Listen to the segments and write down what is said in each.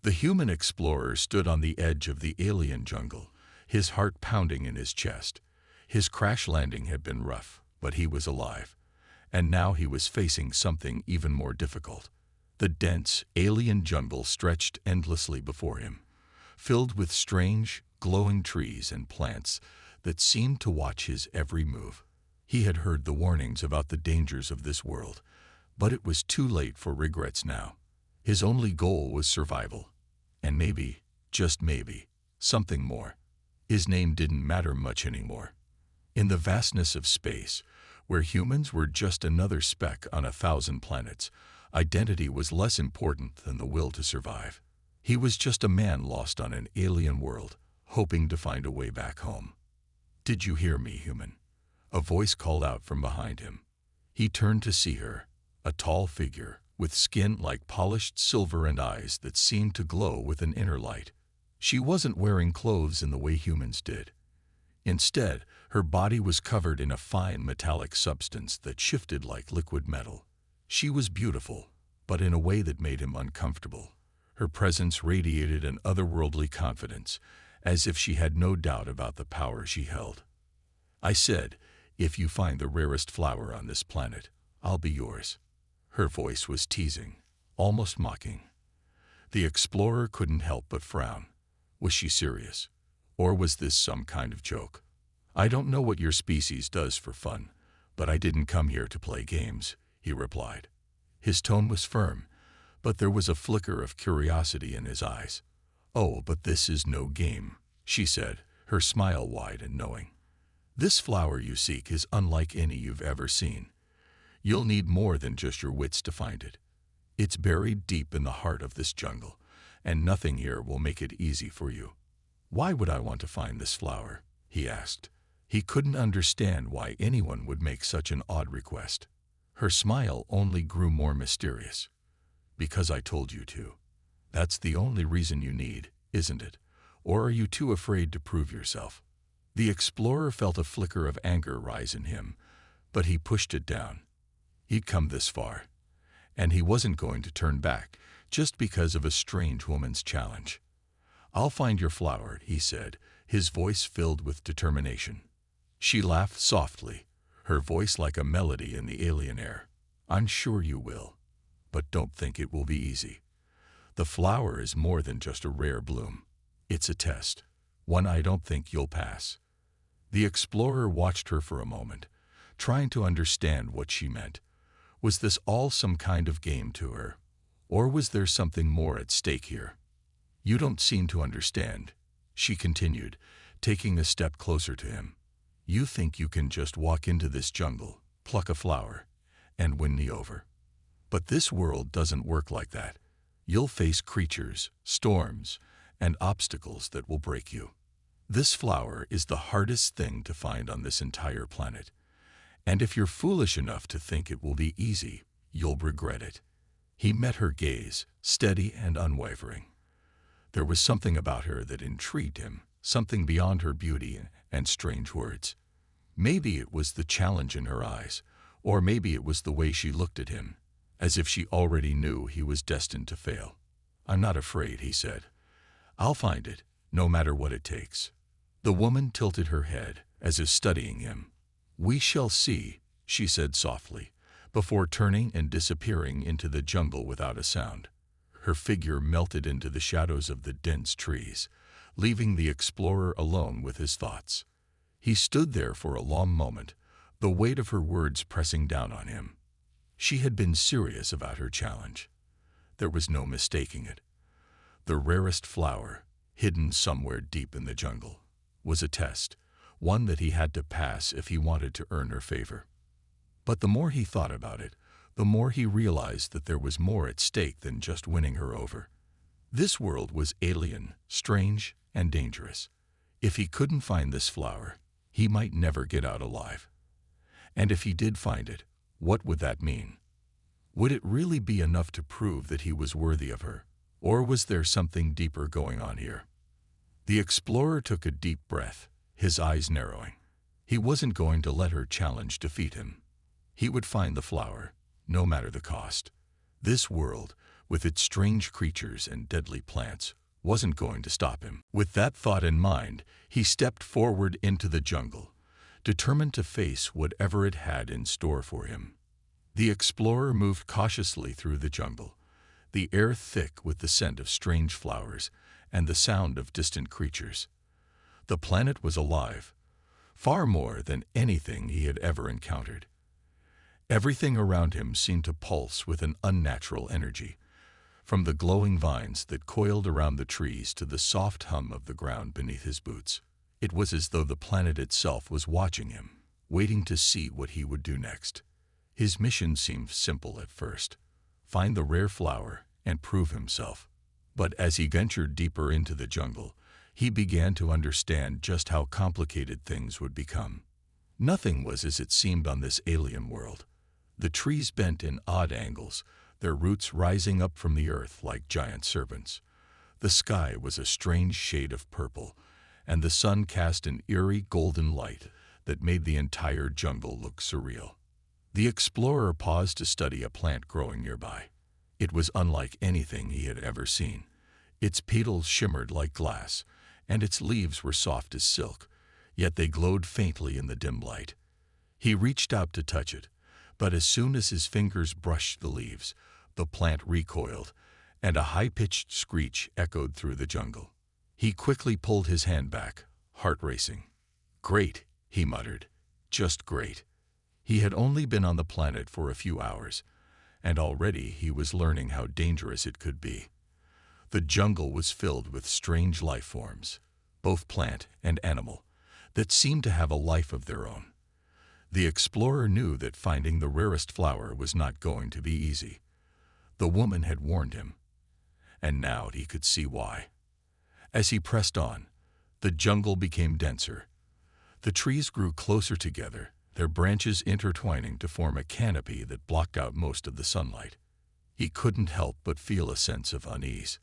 The human explorer stood on the edge of the alien jungle, his heart pounding in his chest. His crash landing had been rough, but he was alive. And now he was facing something even more difficult. The dense, alien jungle stretched endlessly before him, filled with strange, glowing trees and plants that seemed to watch his every move. He had heard the warnings about the dangers of this world, but it was too late for regrets now. His only goal was survival. And maybe, just maybe, something more. His name didn't matter much anymore. In the vastness of space, where humans were just another speck on 1,000 planets, identity was less important than the will to survive. He was just a man lost on an alien world, hoping to find a way back home. "Did you hear me, human?" A voice called out from behind him. He turned to see her, a tall figure, with skin like polished silver and eyes that seemed to glow with an inner light. She wasn't wearing clothes in the way humans did. Instead, her body was covered in a fine metallic substance that shifted like liquid metal. She was beautiful, but in a way that made him uncomfortable. Her presence radiated an otherworldly confidence, as if she had no doubt about the power she held. "I said, if you find the rarest flower on this planet, I'll be yours." Her voice was teasing, almost mocking. The explorer couldn't help but frown. Was she serious? Or was this some kind of joke? "I don't know what your species does for fun, but I didn't come here to play games," he replied. His tone was firm, but there was a flicker of curiosity in his eyes. "Oh, but this is no game," she said, her smile wide and knowing. "This flower you seek is unlike any you've ever seen. You'll need more than just your wits to find it. It's buried deep in the heart of this jungle, and nothing here will make it easy for you." "Why would I want to find this flower?" he asked. He couldn't understand why anyone would make such an odd request. Her smile only grew more mysterious. "Because I told you to. That's the only reason you need, isn't it? Or are you too afraid to prove yourself?" The explorer felt a flicker of anger rise in him, but he pushed it down. He'd come this far, and he wasn't going to turn back just because of a strange woman's challenge. "I'll find your flower," he said, his voice filled with determination. She laughed softly, her voice like a melody in the alien air. "I'm sure you will, but don't think it will be easy. The flower is more than just a rare bloom. It's a test, one I don't think you'll pass." The explorer watched her for a moment, trying to understand what she meant. Was this all some kind of game to her? Or was there something more at stake here? "You don't seem to understand," she continued, taking a step closer to him. "You think you can just walk into this jungle, pluck a flower, and win me over. But this world doesn't work like that. You'll face creatures, storms, and obstacles that will break you. This flower is the hardest thing to find on this entire planet. And if you're foolish enough to think it will be easy, you'll regret it." He met her gaze, steady and unwavering. There was something about her that intrigued him, something beyond her beauty and strange words. Maybe it was the challenge in her eyes, or maybe it was the way she looked at him, as if she already knew he was destined to fail. "I'm not afraid," he said. "I'll find it, no matter what it takes." The woman tilted her head, as if studying him. "We shall see," she said softly, before turning and disappearing into the jungle without a sound. Her figure melted into the shadows of the dense trees, leaving the explorer alone with his thoughts. He stood there for a long moment, the weight of her words pressing down on him. She had been serious about her challenge. There was no mistaking it. The rarest flower, hidden somewhere deep in the jungle, was a test, one that he had to pass if he wanted to earn her favor. But the more he thought about it, the more he realized that there was more at stake than just winning her over. This world was alien, strange, and dangerous. If he couldn't find this flower, he might never get out alive. And if he did find it, what would that mean? Would it really be enough to prove that he was worthy of her, or was there something deeper going on here? The explorer took a deep breath, his eyes narrowing. He wasn't going to let her challenge defeat him. He would find the flower, no matter the cost. This world, with its strange creatures and deadly plants, wasn't going to stop him. With that thought in mind, he stepped forward into the jungle, determined to face whatever it had in store for him. The explorer moved cautiously through the jungle, the air thick with the scent of strange flowers and the sound of distant creatures. The planet was alive, far more than anything he had ever encountered. Everything around him seemed to pulse with an unnatural energy, from the glowing vines that coiled around the trees to the soft hum of the ground beneath his boots. It was as though the planet itself was watching him, waiting to see what he would do next. His mission seemed simple at first: find the rare flower and prove himself. But as he ventured deeper into the jungle, he began to understand just how complicated things would become. Nothing was as it seemed on this alien world. The trees bent in odd angles, their roots rising up from the earth like giant serpents. The sky was a strange shade of purple, and the sun cast an eerie golden light that made the entire jungle look surreal. The explorer paused to study a plant growing nearby. It was unlike anything he had ever seen. Its petals shimmered like glass, and its leaves were soft as silk, yet they glowed faintly in the dim light. He reached out to touch it, but as soon as his fingers brushed the leaves, the plant recoiled, and a high-pitched screech echoed through the jungle. He quickly pulled his hand back, heart racing. "Great," he muttered. "Just great." He had only been on the planet for a few hours, and already he was learning how dangerous it could be. The jungle was filled with strange life forms, both plant and animal, that seemed to have a life of their own. The explorer knew that finding the rarest flower was not going to be easy. The woman had warned him, and now he could see why. As he pressed on, the jungle became denser. The trees grew closer together, their branches intertwining to form a canopy that blocked out most of the sunlight. He couldn't help but feel a sense of unease.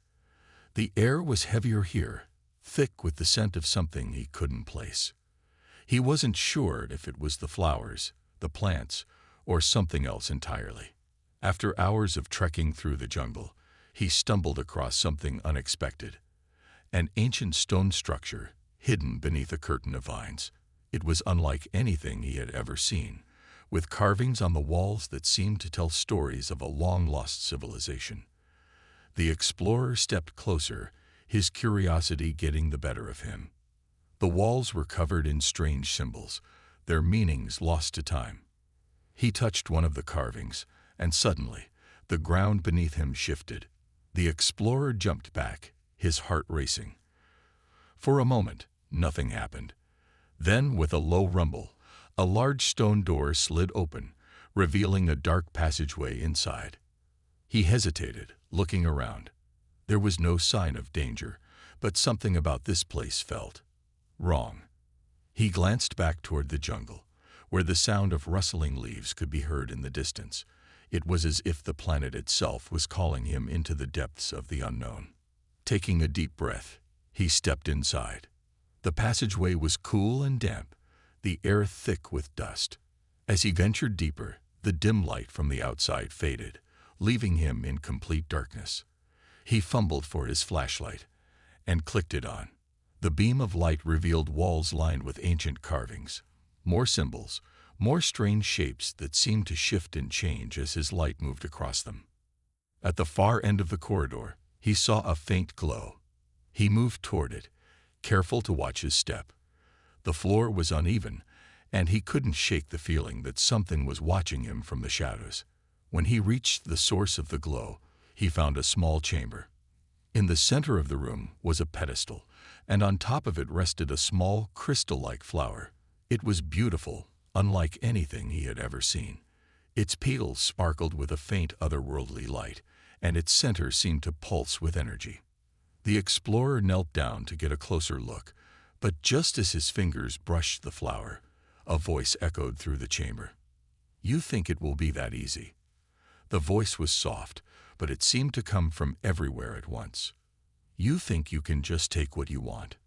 The air was heavier here, thick with the scent of something he couldn't place. He wasn't sure if it was the flowers, the plants, or something else entirely. After hours of trekking through the jungle, he stumbled across something unexpected: an ancient stone structure hidden beneath a curtain of vines. It was unlike anything he had ever seen, with carvings on the walls that seemed to tell stories of a long-lost civilization. The explorer stepped closer, his curiosity getting the better of him. The walls were covered in strange symbols, their meanings lost to time. He touched one of the carvings, and suddenly, the ground beneath him shifted. The explorer jumped back, his heart racing. For a moment, nothing happened. Then, with a low rumble, a large stone door slid open, revealing a dark passageway inside. He hesitated, looking around. There was no sign of danger, but something about this place felt wrong. He glanced back toward the jungle, where the sound of rustling leaves could be heard in the distance. It was as if the planet itself was calling him into the depths of the unknown. Taking a deep breath, he stepped inside. The passageway was cool and damp, the air thick with dust. As he ventured deeper, the dim light from the outside faded, leaving him in complete darkness. He fumbled for his flashlight and clicked it on. The beam of light revealed walls lined with ancient carvings, more symbols, more strange shapes that seemed to shift and change as his light moved across them. At the far end of the corridor, he saw a faint glow. He moved toward it, careful to watch his step. The floor was uneven, and he couldn't shake the feeling that something was watching him from the shadows. When he reached the source of the glow, he found a small chamber. In the center of the room was a pedestal, and on top of it rested a small, crystal-like flower. It was beautiful, unlike anything he had ever seen. Its petals sparkled with a faint otherworldly light, and its center seemed to pulse with energy. The explorer knelt down to get a closer look, but just as his fingers brushed the flower, a voice echoed through the chamber. "You think it will be that easy." The voice was soft, but it seemed to come from everywhere at once. "You think you can just take what you want."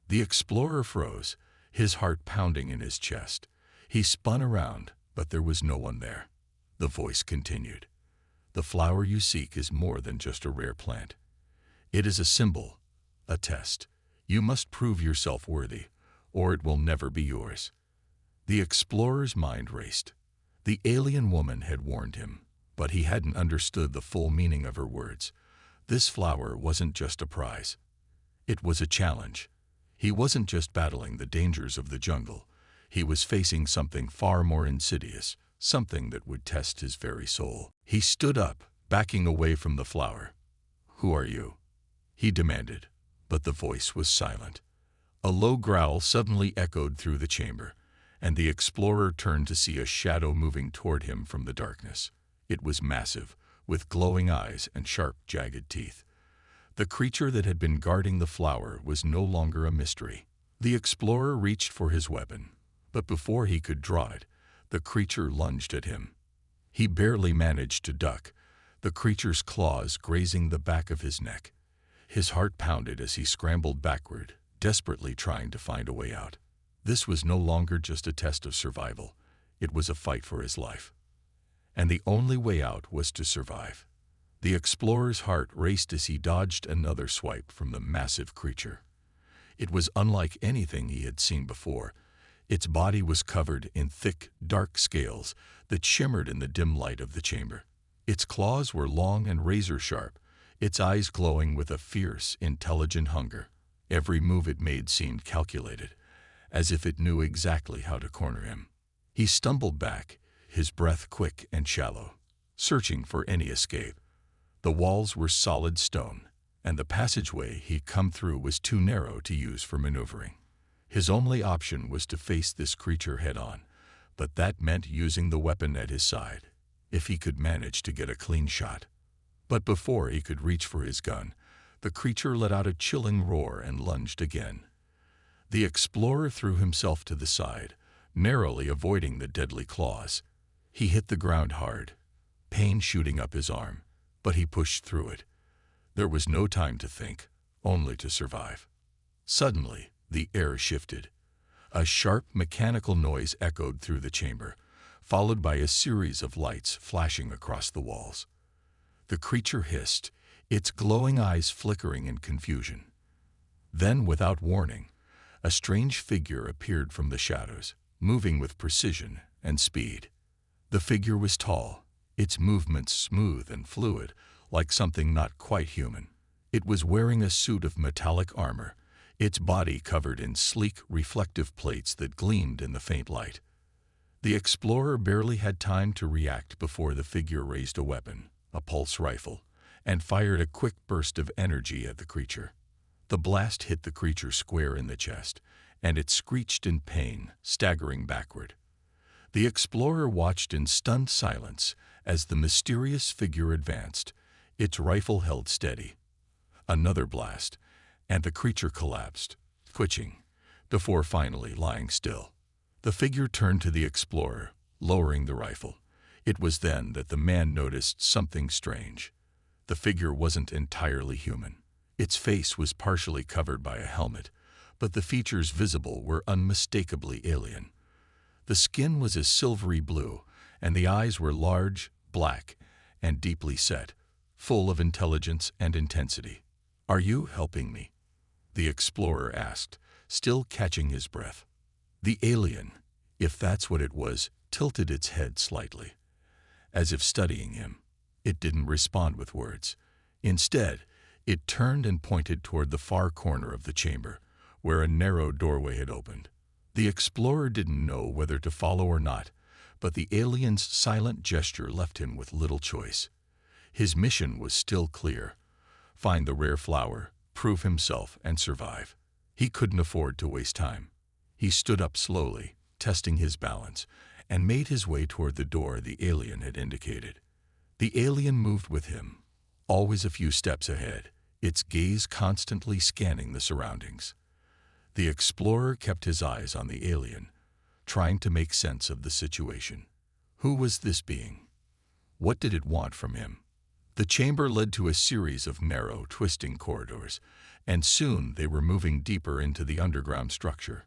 The explorer froze, his heart pounding in his chest. He spun around, but there was no one there. The voice continued. The flower you seek is more than just a rare plant. It is a symbol, a test. You must prove yourself worthy, or it will never be yours. The explorer's mind raced. The alien woman had warned him, but he hadn't understood the full meaning of her words. This flower wasn't just a prize. It was a challenge. He wasn't just battling the dangers of the jungle. He was facing something far more insidious, something that would test his very soul. He stood up, backing away from the flower. "Who are you?" he demanded, but the voice was silent. A low growl suddenly echoed through the chamber, and the explorer turned to see a shadow moving toward him from the darkness. It was massive, with glowing eyes and sharp, jagged teeth. The creature that had been guarding the flower was no longer a mystery. The explorer reached for his weapon, but before he could draw it, the creature lunged at him. He barely managed to duck, the creature's claws grazing the back of his neck. His heart pounded as he scrambled backward, desperately trying to find a way out. This was no longer just a test of survival. It was a fight for his life. And the only way out was to survive. The explorer's heart raced as he dodged another swipe from the massive creature. It was unlike anything he had seen before. Its body was covered in thick, dark scales that shimmered in the dim light of the chamber. Its claws were long and razor-sharp, its eyes glowing with a fierce, intelligent hunger. Every move it made seemed calculated, as if it knew exactly how to corner him. He stumbled back, his breath quick and shallow, searching for any escape. The walls were solid stone, and the passageway he'd come through was too narrow to use for maneuvering. His only option was to face this creature head-on, but that meant using the weapon at his side, if he could manage to get a clean shot. But before he could reach for his gun, the creature let out a chilling roar and lunged again. The explorer threw himself to the side, narrowly avoiding the deadly claws. He hit the ground hard, pain shooting up his arm, but he pushed through it. There was no time to think, only to survive. Suddenly, the air shifted. A sharp mechanical noise echoed through the chamber, followed by a series of lights flashing across the walls. The creature hissed, its glowing eyes flickering in confusion. Then, without warning, a strange figure appeared from the shadows, moving with precision and speed. The figure was tall, its movements smooth and fluid, like something not quite human. It was wearing a suit of metallic armor, its body covered in sleek, reflective plates that gleamed in the faint light. The explorer barely had time to react before the figure raised a weapon, a pulse rifle, and fired a quick burst of energy at the creature. The blast hit the creature square in the chest, and it screeched in pain, staggering backward. The explorer watched in stunned silence as the mysterious figure advanced, its rifle held steady. Another blast, and the creature collapsed, twitching, before finally lying still. The figure turned to the explorer, lowering the rifle. It was then that the man noticed something strange. The figure wasn't entirely human. Its face was partially covered by a helmet, but the features visible were unmistakably alien. The skin was a silvery blue, and the eyes were large, black, and deeply set, full of intelligence and intensity. "Are you helping me?" the explorer asked, still catching his breath. The alien, if that's what it was, tilted its head slightly, as if studying him. It didn't respond with words. Instead, it turned and pointed toward the far corner of the chamber, where a narrow doorway had opened. The explorer didn't know whether to follow or not, but the alien's silent gesture left him with little choice. His mission was still clear: find the rare flower, prove himself, and survive. He couldn't afford to waste time. He stood up slowly, testing his balance, and made his way toward the door the alien had indicated. The alien moved with him, always a few steps ahead, its gaze constantly scanning the surroundings. The explorer kept his eyes on the alien, trying to make sense of the situation. Who was this being? What did it want from him? The chamber led to a series of narrow, twisting corridors, and soon they were moving deeper into the underground structure.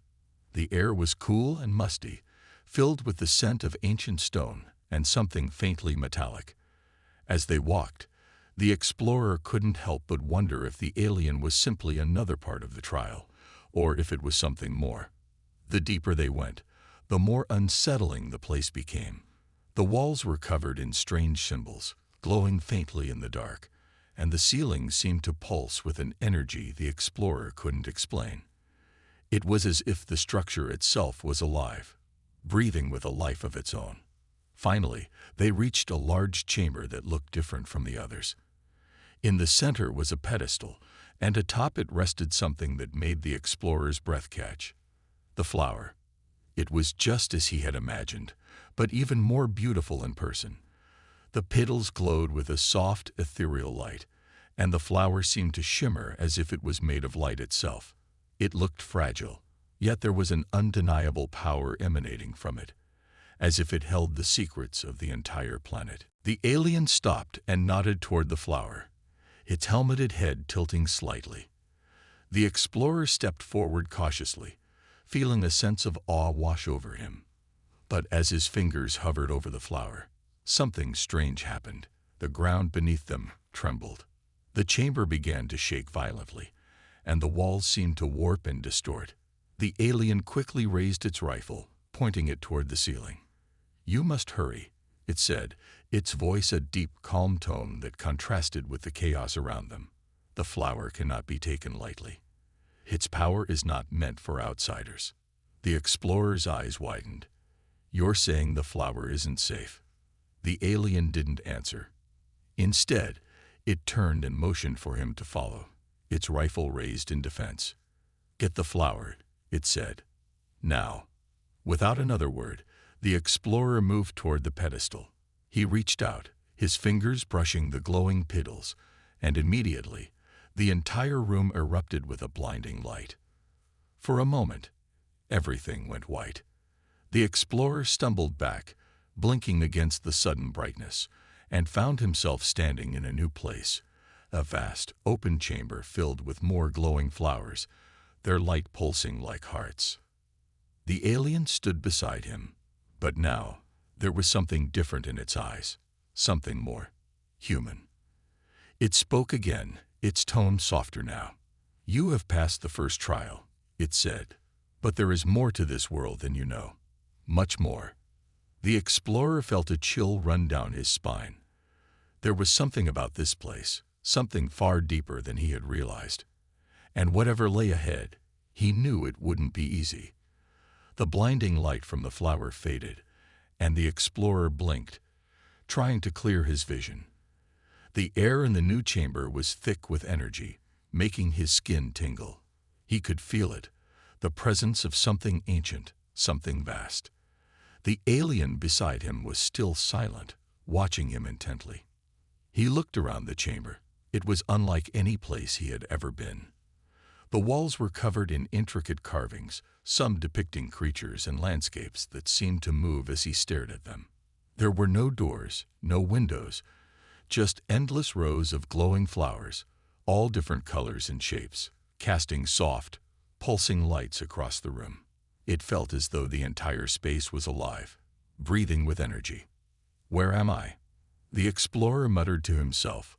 The air was cool and musty, filled with the scent of ancient stone and something faintly metallic. As they walked, the explorer couldn't help but wonder if the alien was simply another part of the trial, or if it was something more. The deeper they went, the more unsettling the place became. The walls were covered in strange symbols, glowing faintly in the dark, and the ceiling seemed to pulse with an energy the explorer couldn't explain. It was as if the structure itself was alive, breathing with a life of its own. Finally, they reached a large chamber that looked different from the others. In the center was a pedestal, and atop it rested something that made the explorer's breath catch. The flower. It was just as he had imagined, but even more beautiful in person. The petals glowed with a soft, ethereal light, and the flower seemed to shimmer as if it was made of light itself. It looked fragile, yet there was an undeniable power emanating from it, as if it held the secrets of the entire planet. The alien stopped and nodded toward the flower, its helmeted head tilting slightly. The explorer stepped forward cautiously, feeling a sense of awe wash over him. But as his fingers hovered over the flower, something strange happened. The ground beneath them trembled. The chamber began to shake violently, and the walls seemed to warp and distort. The alien quickly raised its rifle, pointing it toward the ceiling. "You must hurry," it said, its voice a deep, calm tone that contrasted with the chaos around them. "The flower cannot be taken lightly. Its power is not meant for outsiders." The explorer's eyes widened. "You're saying the flower isn't safe?" The alien didn't answer. Instead, it turned and motioned for him to follow, its rifle raised in defense. "Get the flower," it said. "Now." Without another word, the explorer moved toward the pedestal. He reached out, his fingers brushing the glowing petals, and immediately, the entire room erupted with a blinding light. For a moment, everything went white. The explorer stumbled back, blinking against the sudden brightness, and found himself standing in a new place, a vast, open chamber filled with more glowing flowers, their light pulsing like hearts. The alien stood beside him, but now there was something different in its eyes, something more human. It spoke again, its tone softer now. "You have passed the first trial," it said, "but there is more to this world than you know. Much more." The explorer felt a chill run down his spine. There was something about this place, something far deeper than he had realized. And whatever lay ahead, he knew it wouldn't be easy. The blinding light from the flower faded, and the explorer blinked, trying to clear his vision. The air in the new chamber was thick with energy, making his skin tingle. He could feel it, the presence of something ancient, something vast. The alien beside him was still silent, watching him intently. He looked around the chamber. It was unlike any place he had ever been. The walls were covered in intricate carvings, some depicting creatures and landscapes that seemed to move as he stared at them. There were no doors, no windows, just endless rows of glowing flowers, all different colors and shapes, casting soft, pulsing lights across the room. It felt as though the entire space was alive, breathing with energy. "Where am I?" The explorer muttered to himself,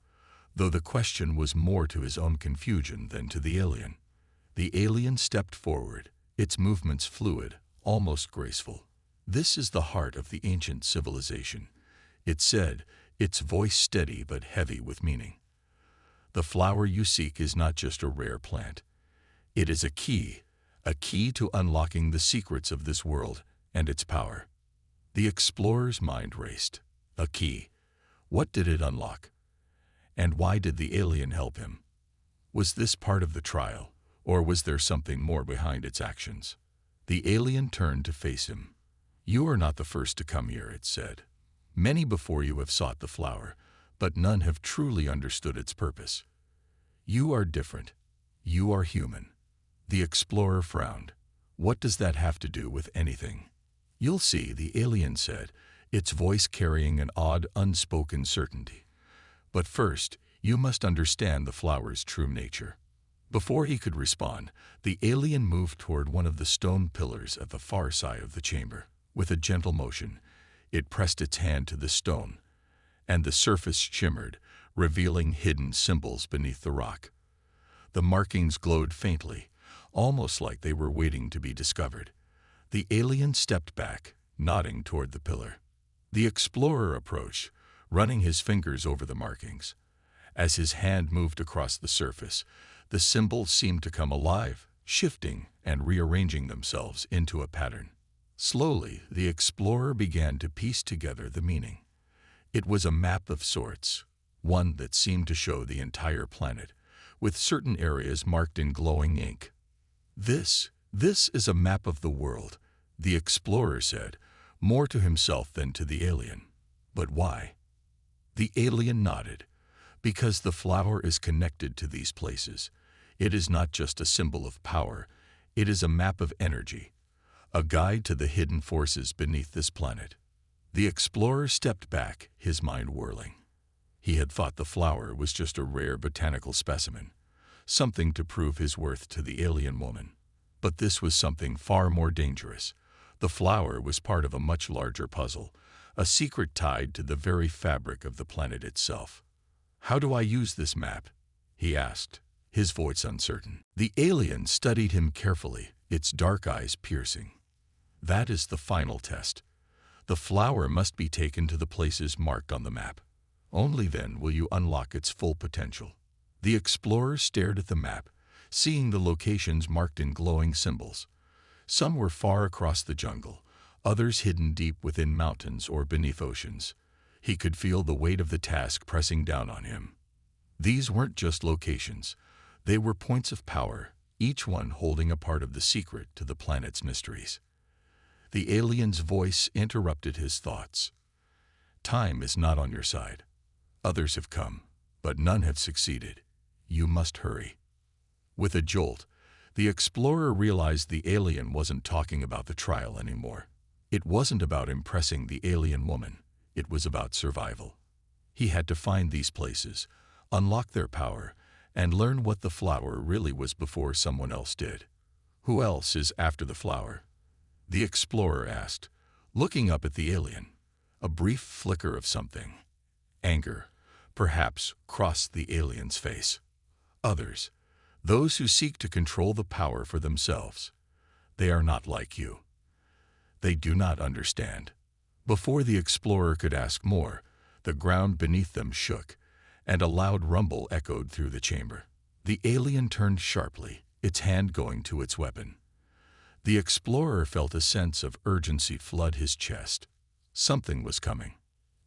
though the question was more to his own confusion than to the alien. The alien stepped forward, its movements fluid, almost graceful. "This is the heart of the ancient civilization," it said, its voice steady but heavy with meaning. "The flower you seek is not just a rare plant. It is a key to unlocking the secrets of this world and its power." The explorer's mind raced. A key. What did it unlock? And why did the alien help him? Was this part of the trial, or was there something more behind its actions? The alien turned to face him. "You are not the first to come here," it said. "Many before you have sought the flower, but none have truly understood its purpose. You are different. You are human." The explorer frowned. "What does that have to do with anything?" "You'll see," the alien said, its voice carrying an odd, unspoken certainty. "But first, you must understand the flower's true nature." Before he could respond, the alien moved toward one of the stone pillars at the far side of the chamber. With a gentle motion, it pressed its hand to the stone, and the surface shimmered, revealing hidden symbols beneath the rock. The markings glowed faintly, almost like they were waiting to be discovered. The alien stepped back, nodding toward the pillar. The explorer approached, running his fingers over the markings. As his hand moved across the surface, the symbols seemed to come alive, shifting and rearranging themselves into a pattern. Slowly, the explorer began to piece together the meaning. It was a map of sorts, one that seemed to show the entire planet, with certain areas marked in glowing ink. This is a map of the world," the explorer said, more to himself than to the alien. "But why?" The alien nodded. "Because the flower is connected to these places. It is not just a symbol of power, it is a map of energy, a guide to the hidden forces beneath this planet." The explorer stepped back, his mind whirling. He had thought the flower was just a rare botanical specimen, something to prove his worth to the alien woman. But this was something far more dangerous. The flower was part of a much larger puzzle, a secret tied to the very fabric of the planet itself. "How do I use this map?" he asked, his voice uncertain. The alien studied him carefully, its dark eyes piercing. "That is the final test. The flower must be taken to the places marked on the map. Only then will you unlock its full potential." The explorer stared at the map, seeing the locations marked in glowing symbols. Some were far across the jungle, others hidden deep within mountains or beneath oceans. He could feel the weight of the task pressing down on him. These weren't just locations. They were points of power, each one holding a part of the secret to the planet's mysteries. The alien's voice interrupted his thoughts. "Time is not on your side. Others have come, but none have succeeded. You must hurry." With a jolt, the explorer realized the alien wasn't talking about the trial anymore. It wasn't about impressing the alien woman. It was about survival. He had to find these places, unlock their power, and learn what the flower really was before someone else did. "Who else is after the flower?" the explorer asked, looking up at the alien. A brief flicker of something, anger, perhaps, crossed the alien's face. "Others, those who seek to control the power for themselves. They are not like you. They do not understand." Before the explorer could ask more, the ground beneath them shook, and a loud rumble echoed through the chamber. The alien turned sharply, its hand going to its weapon. The explorer felt a sense of urgency flood his chest. Something was coming.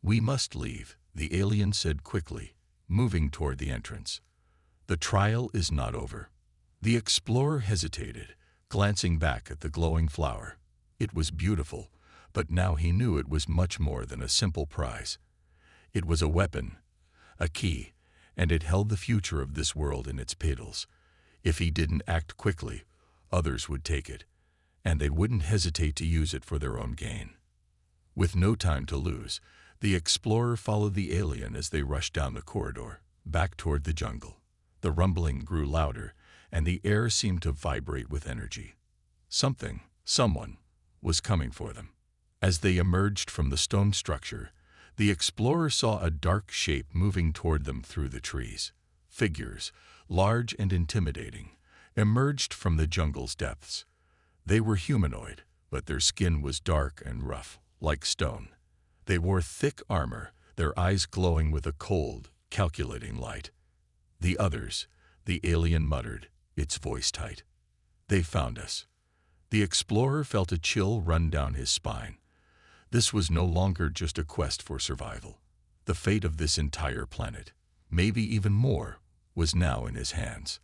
"We must leave," the alien said quickly, moving toward the entrance. "The trial is not over." The explorer hesitated, glancing back at the glowing flower. It was beautiful, but now he knew it was much more than a simple prize. It was a weapon, a key, and it held the future of this world in its petals. If he didn't act quickly, others would take it, and they wouldn't hesitate to use it for their own gain. With no time to lose, the explorer followed the alien as they rushed down the corridor, back toward the jungle. The rumbling grew louder, and the air seemed to vibrate with energy. Someone, was coming for them. As they emerged from the stone structure, the explorer saw a dark shape moving toward them through the trees. Figures, large and intimidating, emerged from the jungle's depths. They were humanoid, but their skin was dark and rough, like stone. They wore thick armor, their eyes glowing with a cold, calculating light. "The others," the alien muttered, its voice tight. "They found us." The explorer felt a chill run down his spine. This was no longer just a quest for survival. The fate of this entire planet, maybe even more, was now in his hands.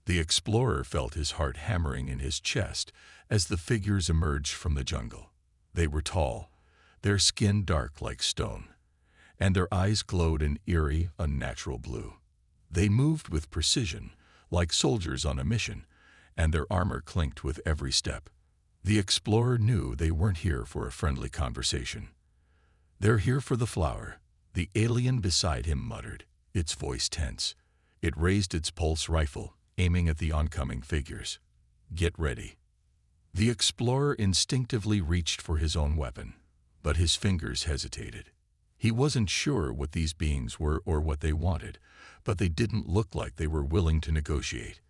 The explorer felt his heart hammering in his chest as the figures emerged from the jungle. They were tall, their skin dark like stone, and their eyes glowed an eerie, unnatural blue. They moved with precision, like soldiers on a mission, and their armor clinked with every step. The explorer knew they weren't here for a friendly conversation. "They're here for the flower," the alien beside him muttered, its voice tense. It raised its pulse rifle, aiming at the oncoming figures. "Get ready." The explorer instinctively reached for his own weapon, but his fingers hesitated. He wasn't sure what these beings were or what they wanted, but they didn't look like they were willing to negotiate.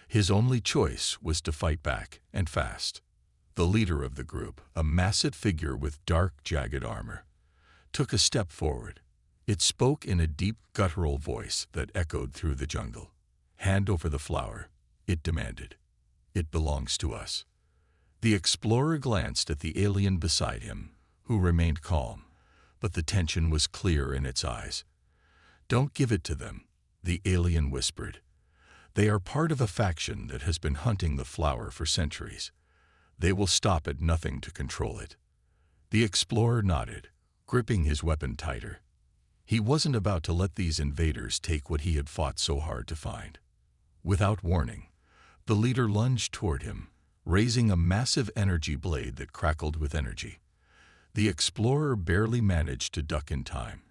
His only choice was to fight back, and fast. The leader of the group, a massive figure with dark, jagged armor, took a step forward. It spoke in a deep, guttural voice that echoed through the jungle. "Hand over the flower," it demanded. "It belongs to us." The explorer glanced at the alien beside him, who remained calm, but the tension was clear in its eyes. "Don't give it to them," the alien whispered. "They are part of a faction that has been hunting the flower for centuries. They will stop at nothing to control it." The explorer nodded, gripping his weapon tighter. He wasn't about to let these invaders take what he had fought so hard to find. Without warning, the leader lunged toward him, raising a massive energy blade that crackled with energy. The explorer barely managed to duck in time,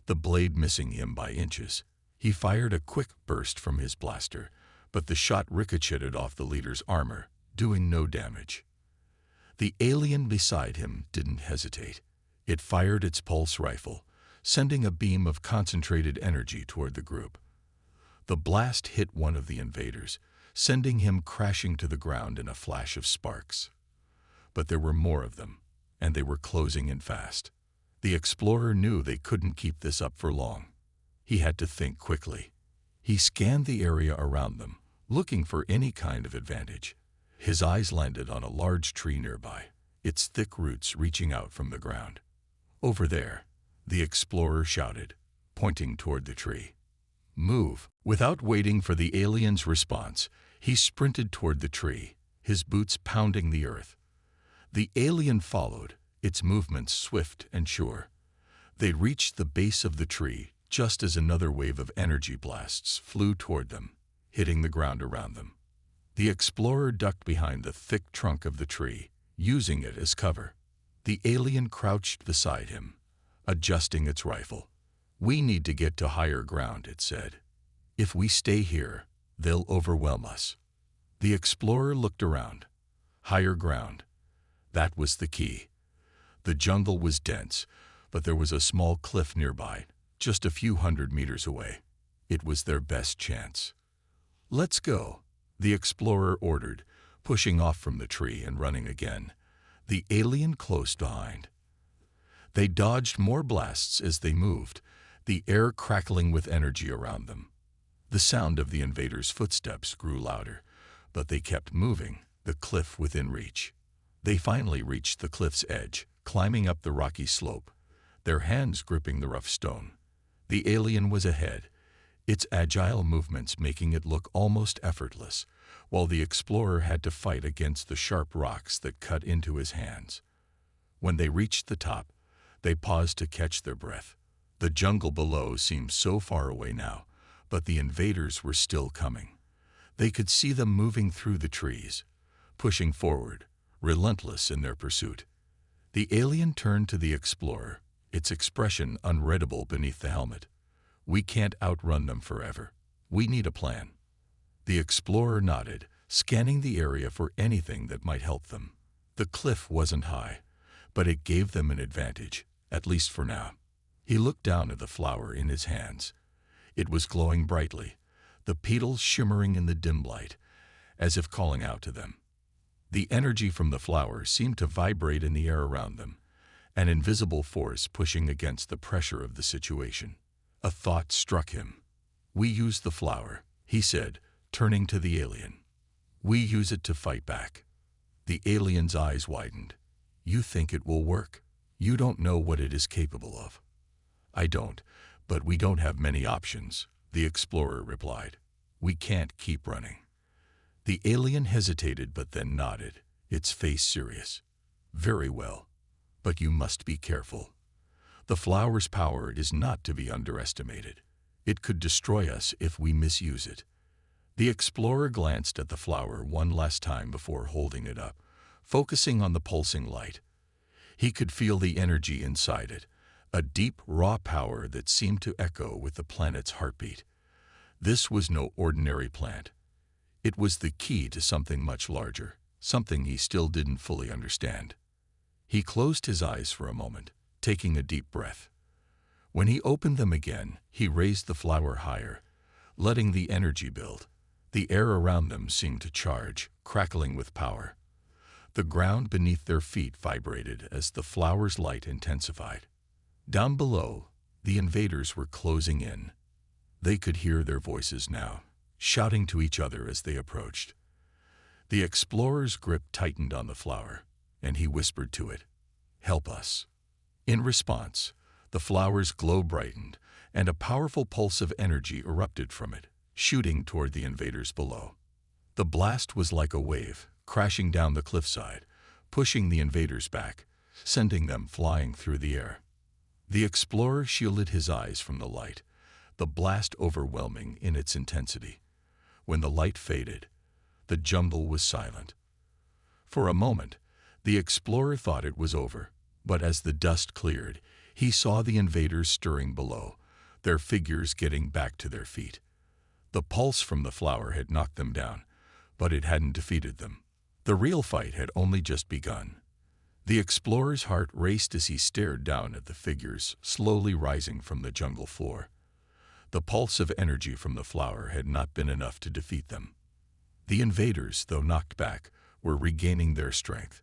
the blade missing him by inches. He fired a quick burst from his blaster, but the shot ricocheted off the leader's armor, doing no damage. The alien beside him didn't hesitate. It fired its pulse rifle, sending a beam of concentrated energy toward the group. The blast hit one of the invaders, sending him crashing to the ground in a flash of sparks. But there were more of them, and they were closing in fast. The explorer knew they couldn't keep this up for long. He had to think quickly. He scanned the area around them, looking for any kind of advantage. His eyes landed on a large tree nearby, its thick roots reaching out from the ground. "Over there," the explorer shouted, pointing toward the tree. "Move." Without waiting for the alien's response, he sprinted toward the tree, his boots pounding the earth. The alien followed, its movements swift and sure. They reached the base of the tree just as another wave of energy blasts flew toward them, hitting the ground around them. The explorer ducked behind the thick trunk of the tree, using it as cover. The alien crouched beside him, adjusting its rifle. "We need to get to higher ground," it said. "If we stay here, they'll overwhelm us." The explorer looked around. Higher ground. That was the key. The jungle was dense, but there was a small cliff nearby, just a few hundred meters away. It was their best chance. "Let's go," the explorer ordered, pushing off from the tree and running again, the alien close behind. They dodged more blasts as they moved, the air crackling with energy around them. The sound of the invaders' footsteps grew louder, but they kept moving, the cliff within reach. They finally reached the cliff's edge, climbing up the rocky slope, their hands gripping the rough stone. The alien was ahead, its agile movements making it look almost effortless, while the explorer had to fight against the sharp rocks that cut into his hands. When they reached the top, they paused to catch their breath. The jungle below seemed so far away now, but the invaders were still coming. They could see them moving through the trees, pushing forward, relentless in their pursuit. The alien turned to the explorer, its expression unreadable beneath the helmet. "We can't outrun them forever. We need a plan." The explorer nodded, scanning the area for anything that might help them. The cliff wasn't high, but it gave them an advantage, at least for now. He looked down at the flower in his hands. It was glowing brightly, the petals shimmering in the dim light, as if calling out to them. The energy from the flower seemed to vibrate in the air around them, an invisible force pushing against the pressure of the situation. A thought struck him. "We use the flower," he said, turning to the alien. "We use it to fight back." The alien's eyes widened. "You think it will work? You don't know what it is capable of." "I don't, but we don't have many options," the explorer replied. "We can't keep running." The alien hesitated but then nodded, its face serious. "Very well, but you must be careful. The flower's power is not to be underestimated. It could destroy us if we misuse it." The explorer glanced at the flower one last time before holding it up, focusing on the pulsing light. He could feel the energy inside it, a deep, raw power that seemed to echo with the planet's heartbeat. This was no ordinary plant. It was the key to something much larger, something he still didn't fully understand. He closed his eyes for a moment, taking a deep breath. When he opened them again, he raised the flower higher, letting the energy build. The air around them seemed to charge, crackling with power. The ground beneath their feet vibrated as the flower's light intensified. Down below, the invaders were closing in. They could hear their voices now, shouting to each other as they approached. The explorer's grip tightened on the flower, and he whispered to it, "Help us." In response, the flower's glow brightened, and a powerful pulse of energy erupted from it, shooting toward the invaders below. The blast was like a wave, crashing down the cliffside, pushing the invaders back, sending them flying through the air. The explorer shielded his eyes from the light, the blast overwhelming in its intensity. When the light faded, the jungle was silent. For a moment, the explorer thought it was over, but as the dust cleared, he saw the invaders stirring below, their figures getting back to their feet. The pulse from the flower had knocked them down, but it hadn't defeated them. The real fight had only just begun. The explorer's heart raced as he stared down at the figures slowly rising from the jungle floor. The pulse of energy from the flower had not been enough to defeat them. The invaders, though knocked back, were regaining their strength.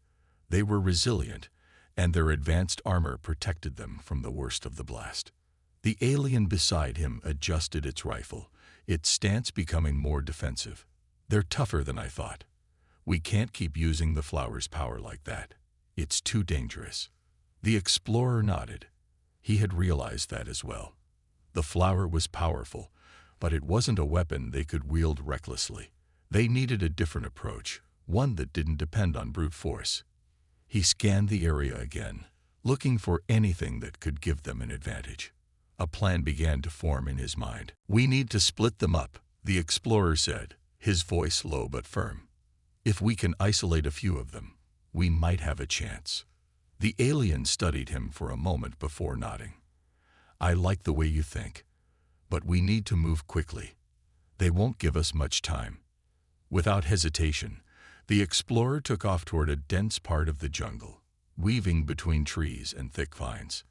They were resilient, and their advanced armor protected them from the worst of the blast. The alien beside him adjusted its rifle, its stance becoming more defensive. "They're tougher than I thought. We can't keep using the flower's power like that. It's too dangerous." The explorer nodded. He had realized that as well. The flower was powerful, but it wasn't a weapon they could wield recklessly. They needed a different approach, one that didn't depend on brute force. He scanned the area again, looking for anything that could give them an advantage. A plan began to form in his mind. "We need to split them up," the explorer said, his voice low but firm. "If we can isolate a few of them, we might have a chance." The alien studied him for a moment before nodding. "I like the way you think, but we need to move quickly. They won't give us much time." Without hesitation, the explorer took off toward a dense part of the jungle, weaving between trees and thick vines.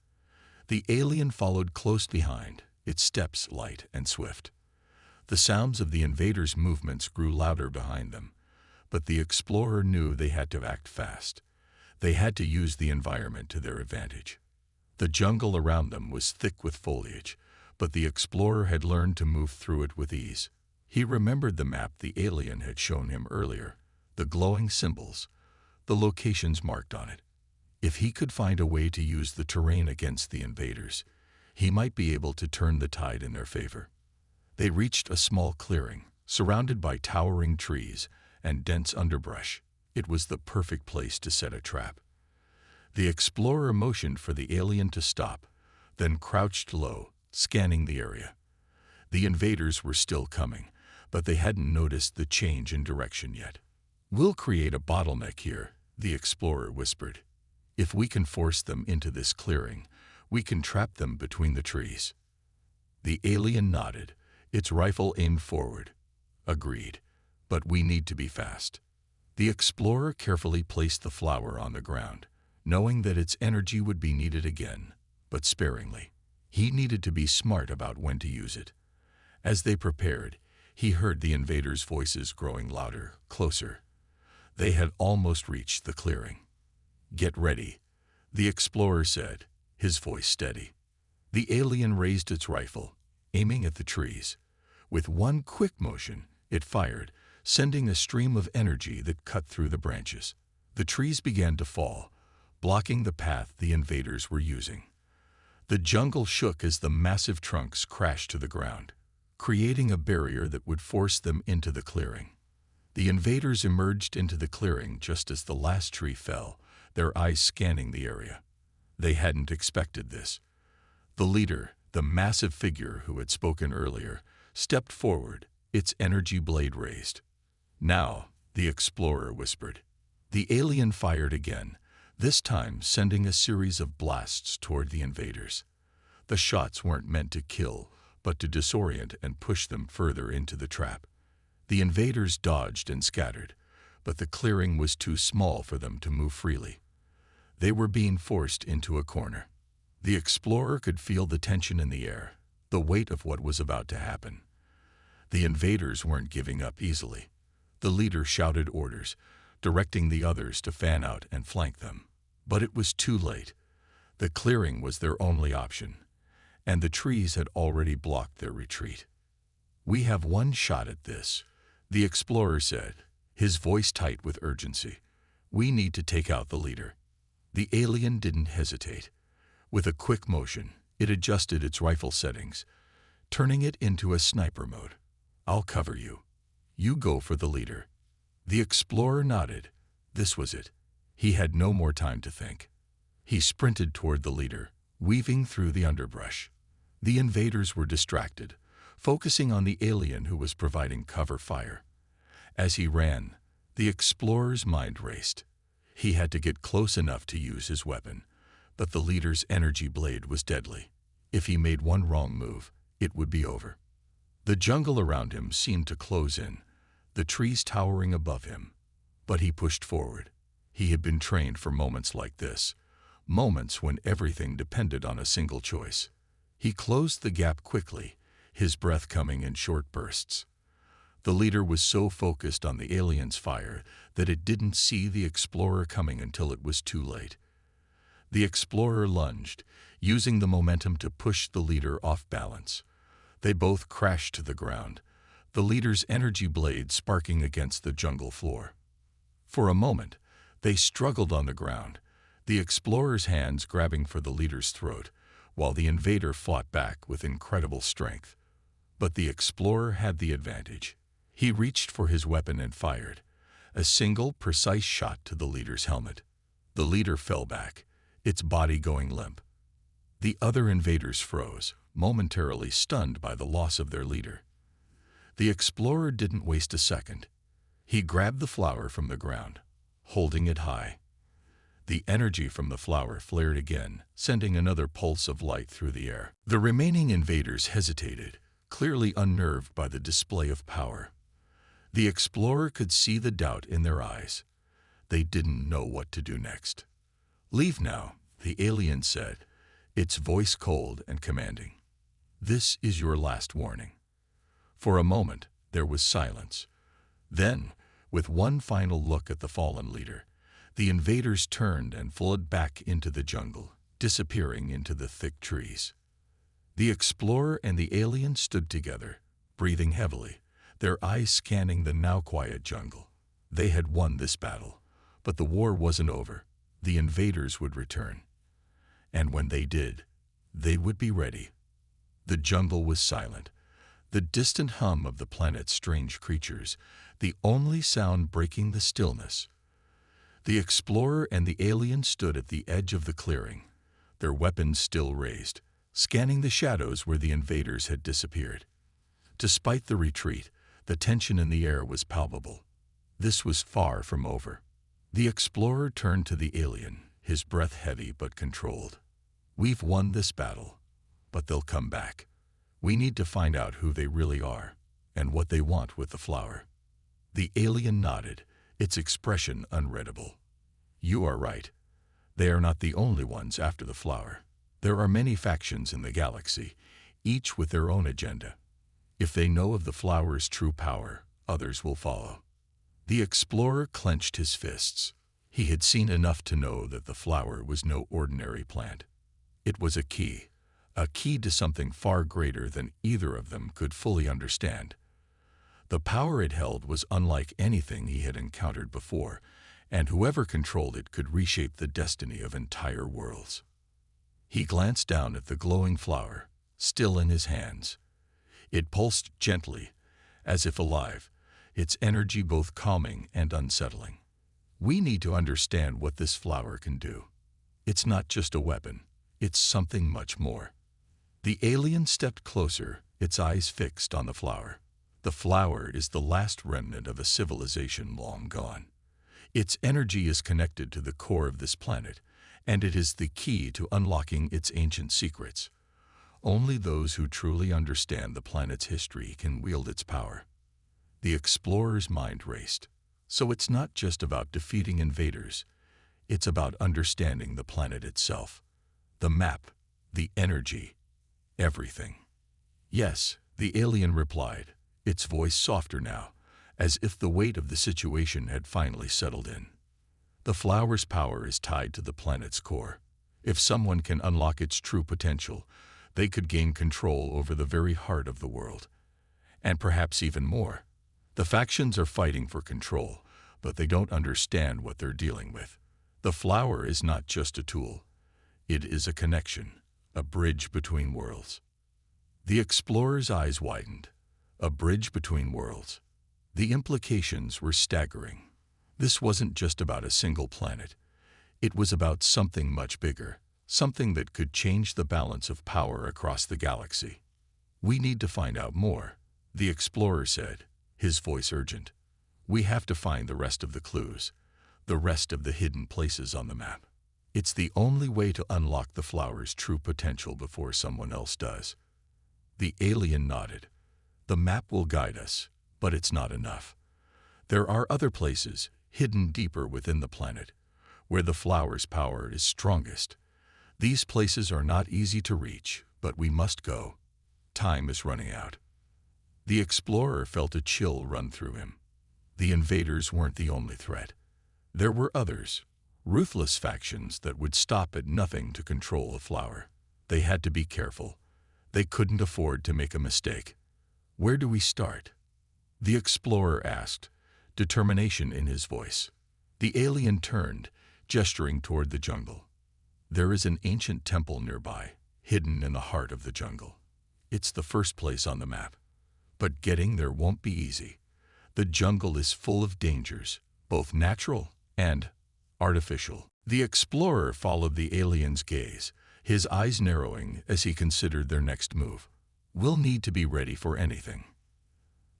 The alien followed close behind, its steps light and swift. The sounds of the invaders' movements grew louder behind them, but the explorer knew they had to act fast. They had to use the environment to their advantage. The jungle around them was thick with foliage, but the explorer had learned to move through it with ease. He remembered the map the alien had shown him earlier, the glowing symbols, the locations marked on it. If he could find a way to use the terrain against the invaders, he might be able to turn the tide in their favor. They reached a small clearing, surrounded by towering trees and dense underbrush. It was the perfect place to set a trap. The explorer motioned for the alien to stop, then crouched low, scanning the area. The invaders were still coming, but they hadn't noticed the change in direction yet. "We'll create a bottleneck here," the explorer whispered. "If we can force them into this clearing, we can trap them between the trees." The alien nodded, its rifle aimed forward. "Agreed, but we need to be fast." The explorer carefully placed the flower on the ground, knowing that its energy would be needed again, but sparingly. He needed to be smart about when to use it. As they prepared, he heard the invaders' voices growing louder, closer. They had almost reached the clearing. "Get ready," the explorer said, his voice steady. The alien raised its rifle, aiming at the trees. With one quick motion, it fired, sending a stream of energy that cut through the branches. The trees began to fall, blocking the path the invaders were using. The jungle shook as the massive trunks crashed to the ground, creating a barrier that would force them into the clearing. The invaders emerged into the clearing just as the last tree fell, their eyes scanning the area. They hadn't expected this. The leader, the massive figure who had spoken earlier, stepped forward, its energy blade raised. "Now," the explorer whispered. The alien fired again, this time sending a series of blasts toward the invaders. The shots weren't meant to kill, but to disorient and push them further into the trap. The invaders dodged and scattered, but the clearing was too small for them to move freely. They were being forced into a corner. The explorer could feel the tension in the air, the weight of what was about to happen. The invaders weren't giving up easily. The leader shouted orders, directing the others to fan out and flank them. But it was too late. The clearing was their only option, and the trees had already blocked their retreat. "We have one shot at this," the explorer said, his voice tight with urgency. "We need to take out the leader." The alien didn't hesitate. With a quick motion, it adjusted its rifle settings, turning it into a sniper mode. "I'll cover you. You go for the leader." The explorer nodded. This was it. He had no more time to think. He sprinted toward the leader, weaving through the underbrush. The invaders were distracted, focusing on the alien who was providing cover fire. As he ran, the explorer's mind raced. He had to get close enough to use his weapon, but the leader's energy blade was deadly. If he made one wrong move, it would be over. The jungle around him seemed to close in, the trees towering above him. But he pushed forward. He had been trained for moments like this, moments when everything depended on a single choice. He closed the gap quickly, his breath coming in short bursts. The leader was so focused on the alien's fire that it didn't see the explorer coming until it was too late. The explorer lunged, using the momentum to push the leader off balance. They both crashed to the ground, the leader's energy blade sparking against the jungle floor. For a moment, they struggled on the ground, the explorer's hands grabbing for the leader's throat, while the invader fought back with incredible strength. But the explorer had the advantage. He reached for his weapon and fired, a single, precise shot to the leader's helmet. The leader fell back, its body going limp. The other invaders froze, momentarily stunned by the loss of their leader. The explorer didn't waste a second. He grabbed the flower from the ground, holding it high. The energy from the flower flared again, sending another pulse of light through the air. The remaining invaders hesitated, clearly unnerved by the display of power. The explorer could see the doubt in their eyes. They didn't know what to do next. "Leave now," the alien said, its voice cold and commanding. "This is your last warning." For a moment, there was silence. Then, with one final look at the fallen leader, the invaders turned and fled back into the jungle, disappearing into the thick trees. The explorer and the alien stood together, breathing heavily, their eyes scanning the now quiet jungle. They had won this battle, but the war wasn't over. The invaders would return. And when they did, they would be ready. The jungle was silent, the distant hum of the planet's strange creatures, the only sound breaking the stillness. The explorer and the alien stood at the edge of the clearing, their weapons still raised, scanning the shadows where the invaders had disappeared. Despite the retreat, the tension in the air was palpable. This was far from over. The explorer turned to the alien, his breath heavy but controlled. "We've won this battle, but they'll come back. We need to find out who they really are, and what they want with the flower." The alien nodded, its expression unreadable. "You are right. They are not the only ones after the flower. There are many factions in the galaxy, each with their own agenda. If they know of the flower's true power, others will follow." The explorer clenched his fists. He had seen enough to know that the flower was no ordinary plant. It was a key to something far greater than either of them could fully understand. The power it held was unlike anything he had encountered before, and whoever controlled it could reshape the destiny of entire worlds. He glanced down at the glowing flower, still in his hands. It pulsed gently, as if alive, its energy both calming and unsettling. "We need to understand what this flower can do. It's not just a weapon, it's something much more." The alien stepped closer, its eyes fixed on the flower. The flower is the last remnant of a civilization long gone. Its energy is connected to the core of this planet, and it is the key to unlocking its ancient secrets. Only those who truly understand the planet's history can wield its power. The explorer's mind raced. So it's not just about defeating invaders. It's about understanding the planet itself. The map, The energy. Everything. Yes, the alien replied, its voice softer now, as if the weight of the situation had finally settled in. The flower's power is tied to the planet's core. If someone can unlock its true potential, they could gain control over the very heart of the world. And perhaps even more. The factions are fighting for control, but they don't understand what they're dealing with. The flower is not just a tool. It is a connection, a bridge between worlds. The explorer's eyes widened. A bridge between worlds. The implications were staggering. This wasn't just about a single planet. It was about something much bigger, something that could change the balance of power across the galaxy. We need to find out more, the explorer said, his voice urgent. We have to find the rest of the clues, the rest of the hidden places on the map. It's the only way to unlock the flower's true potential before someone else does. The alien nodded. The map will guide us, but it's not enough. There are other places, hidden deeper within the planet, where the flower's power is strongest. These places are not easy to reach, but we must go. Time is running out. The explorer felt a chill run through him. The invaders weren't the only threat. There were others, ruthless factions that would stop at nothing to control the flower. They had to be careful. They couldn't afford to make a mistake. Where do we start? The explorer asked, determination in his voice. The alien turned, gesturing toward the jungle. There is an ancient temple nearby, hidden in the heart of the jungle. It's the first place on the map. But getting there won't be easy. The jungle is full of dangers, both natural and artificial. The explorer followed the alien's gaze, his eyes narrowing as he considered their next move. We'll need to be ready for anything.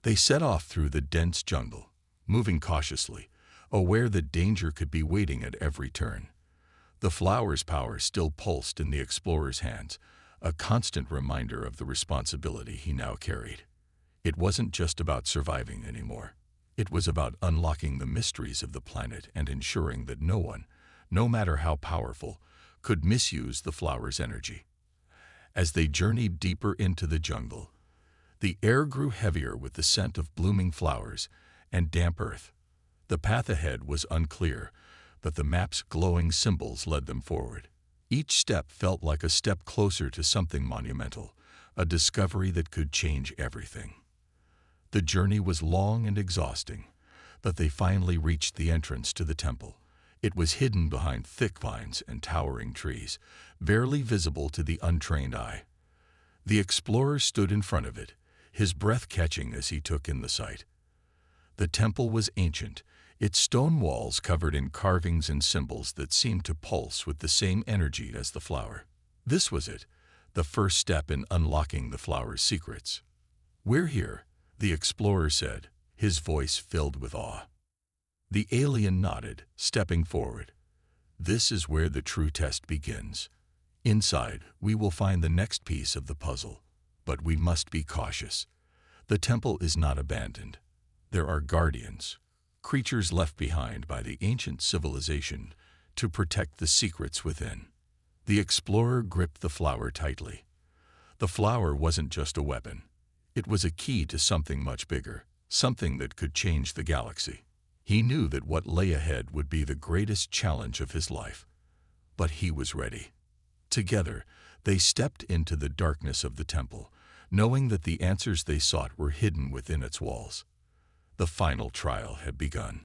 They set off through the dense jungle, moving cautiously, aware that danger could be waiting at every turn. The flower's power still pulsed in the explorer's hands, a constant reminder of the responsibility he now carried. It wasn't just about surviving anymore. It was about unlocking the mysteries of the planet and ensuring that no one, no matter how powerful, could misuse the flower's energy. As they journeyed deeper into the jungle, the air grew heavier with the scent of blooming flowers and damp earth. The path ahead was unclear, but the map's glowing symbols led them forward. Each step felt like a step closer to something monumental, a discovery that could change everything. The journey was long and exhausting, but they finally reached the entrance to the temple. It was hidden behind thick vines and towering trees, barely visible to the untrained eye. The explorer stood in front of it, his breath catching as he took in the sight. The temple was ancient, its stone walls covered in carvings and symbols that seemed to pulse with the same energy as the flower. This was it, the first step in unlocking the flower's secrets. "We're here," the explorer said, his voice filled with awe. The alien nodded, stepping forward. "This is where the true test begins. Inside, we will find the next piece of the puzzle, but we must be cautious. The temple is not abandoned. There are guardians, creatures left behind by the ancient civilization to protect the secrets within." The explorer gripped the flower tightly. The flower wasn't just a weapon. It was a key to something much bigger, something that could change the galaxy. He knew that what lay ahead would be the greatest challenge of his life. But he was ready. Together, they stepped into the darkness of the temple, knowing that the answers they sought were hidden within its walls. The final trial had begun.